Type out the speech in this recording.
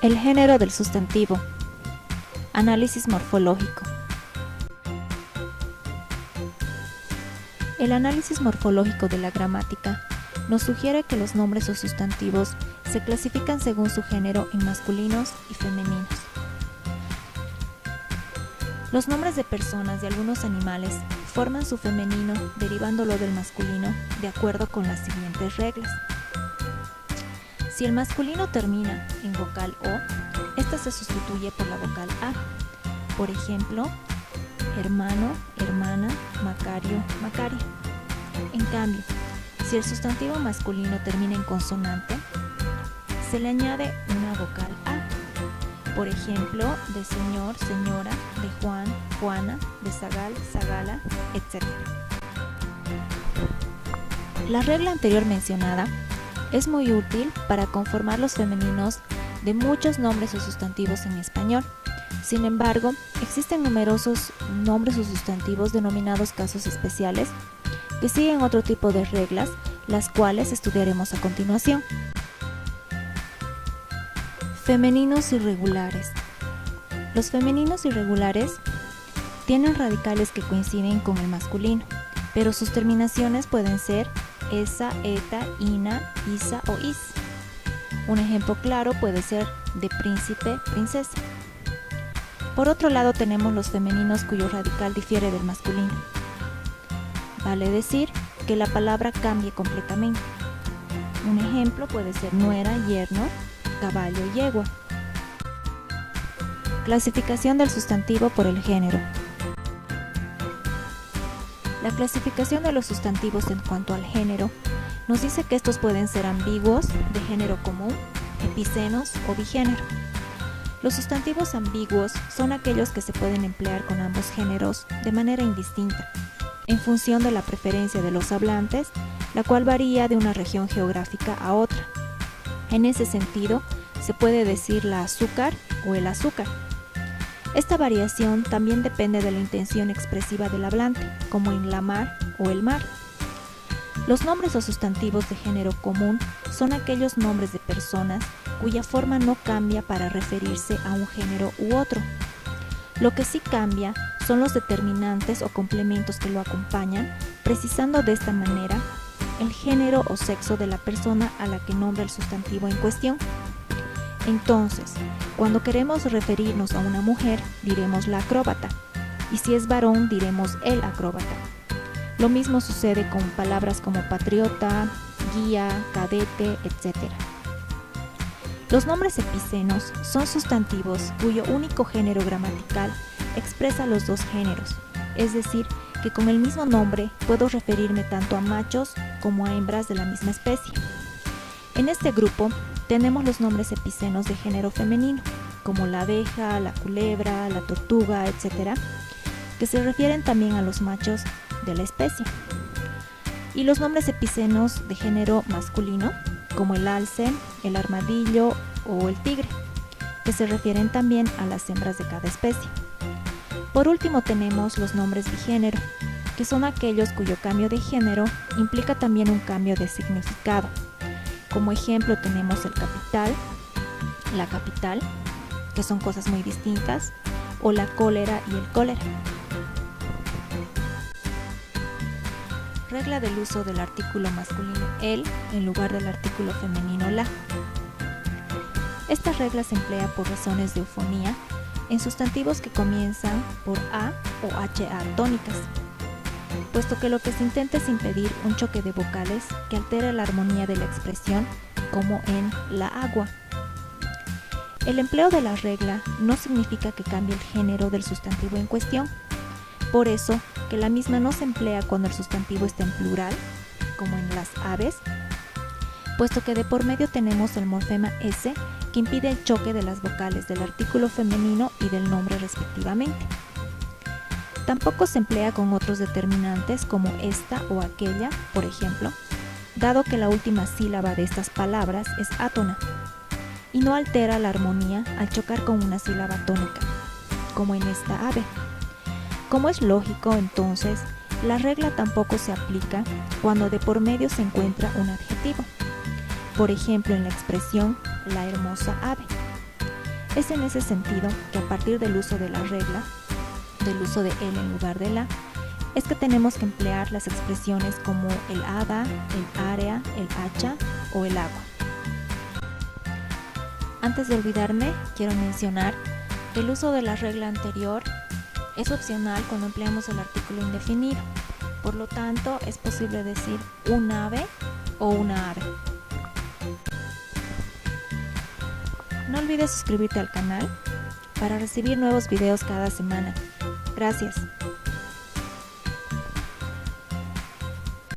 El género del sustantivo. Análisis morfológico. El análisis morfológico de la gramática nos sugiere que los nombres o sustantivos se clasifican según su género en masculinos y femeninos. Los nombres de personas y algunos animales forman su femenino derivándolo del masculino de acuerdo con las siguientes reglas. Si el masculino termina en vocal O, esta se sustituye por la vocal A. Por ejemplo, hermano, hermana, Macario, Macaria. En cambio, si el sustantivo masculino termina en consonante, se le añade una vocal A. Por ejemplo, de señor, señora, de Juan, Juana, de Zagal, Zagala, etc. La regla anterior mencionada es muy útil para conformar los femeninos de muchos nombres o sustantivos en español. Sin embargo, existen numerosos nombres o sustantivos denominados casos especiales que siguen otro tipo de reglas, las cuales estudiaremos a continuación. Femeninos irregulares. Los femeninos irregulares tienen radicales que coinciden con el masculino, pero sus terminaciones pueden ser esa, eta, ina, isa o is. Un ejemplo claro puede ser de príncipe, princesa. Por otro lado tenemos los femeninos cuyo radical difiere del masculino. Vale decir que la palabra cambie completamente. Un ejemplo puede ser nuera, yerno, caballo, yegua. Clasificación del sustantivo por el género. La clasificación de los sustantivos en cuanto al género nos dice que estos pueden ser ambiguos, de género común, epicenos o bigénero. Los sustantivos ambiguos son aquellos que se pueden emplear con ambos géneros de manera indistinta, en función de la preferencia de los hablantes, la cual varía de una región geográfica a otra. En ese sentido, se puede decir la azúcar o el azúcar. Esta variación también depende de la intención expresiva del hablante, como en la mar o el mar. Los nombres o sustantivos de género común son aquellos nombres de personas cuya forma no cambia para referirse a un género u otro. Lo que sí cambia son los determinantes o complementos que lo acompañan, precisando de esta manera el género o sexo de la persona a la que nombra el sustantivo en cuestión. Entonces, cuando queremos referirnos a una mujer, diremos la acróbata, y si es varón, diremos el acróbata. Lo mismo sucede con palabras como patriota, guía, cadete, etc. Los nombres epicenos son sustantivos cuyo único género gramatical expresa los dos géneros, es decir, que con el mismo nombre puedo referirme tanto a machos como a hembras de la misma especie. En este grupo tenemos los nombres epicenos de género femenino, como la abeja, la culebra, la tortuga, etc., que se refieren también a los machos de la especie. Y los nombres epicenos de género masculino, como el alce, el armadillo o el tigre, que se refieren también a las hembras de cada especie. Por último tenemos los nombres bigénero, que son aquellos cuyo cambio de género implica también un cambio de significado. Como ejemplo tenemos el capital, la capital, que son cosas muy distintas, o la cólera y el cólera. Regla del uso del artículo masculino el en lugar del artículo femenino la. Esta regla se emplea por razones de eufonía en sustantivos que comienzan por A o HA tónicas, puesto que lo que se intenta es impedir un choque de vocales que altere la armonía de la expresión, como en la agua. El empleo de la regla no significa que cambie el género del sustantivo en cuestión, por eso que la misma no se emplea cuando el sustantivo está en plural, como en las aves, puesto que de por medio tenemos el morfema S que impide el choque de las vocales del artículo femenino y del nombre respectivamente. Tampoco se emplea con otros determinantes como esta o aquella, por ejemplo, dado que la última sílaba de estas palabras es átona y no altera la armonía al chocar con una sílaba tónica, como en esta ave. Como es lógico, entonces, la regla tampoco se aplica cuando de por medio se encuentra un adjetivo, por ejemplo en la expresión la hermosa ave, Es en ese sentido que a partir del uso de la regla, del uso de el en lugar de la, es que tenemos que emplear las expresiones como el hada, el área, el hacha o el agua. Antes de olvidarme, quiero mencionar que el uso de la regla anterior es opcional cuando empleamos el artículo indefinido. Por lo tanto, es posible decir un ave o una ave. No olvides suscribirte al canal para recibir nuevos videos cada semana. Gracias.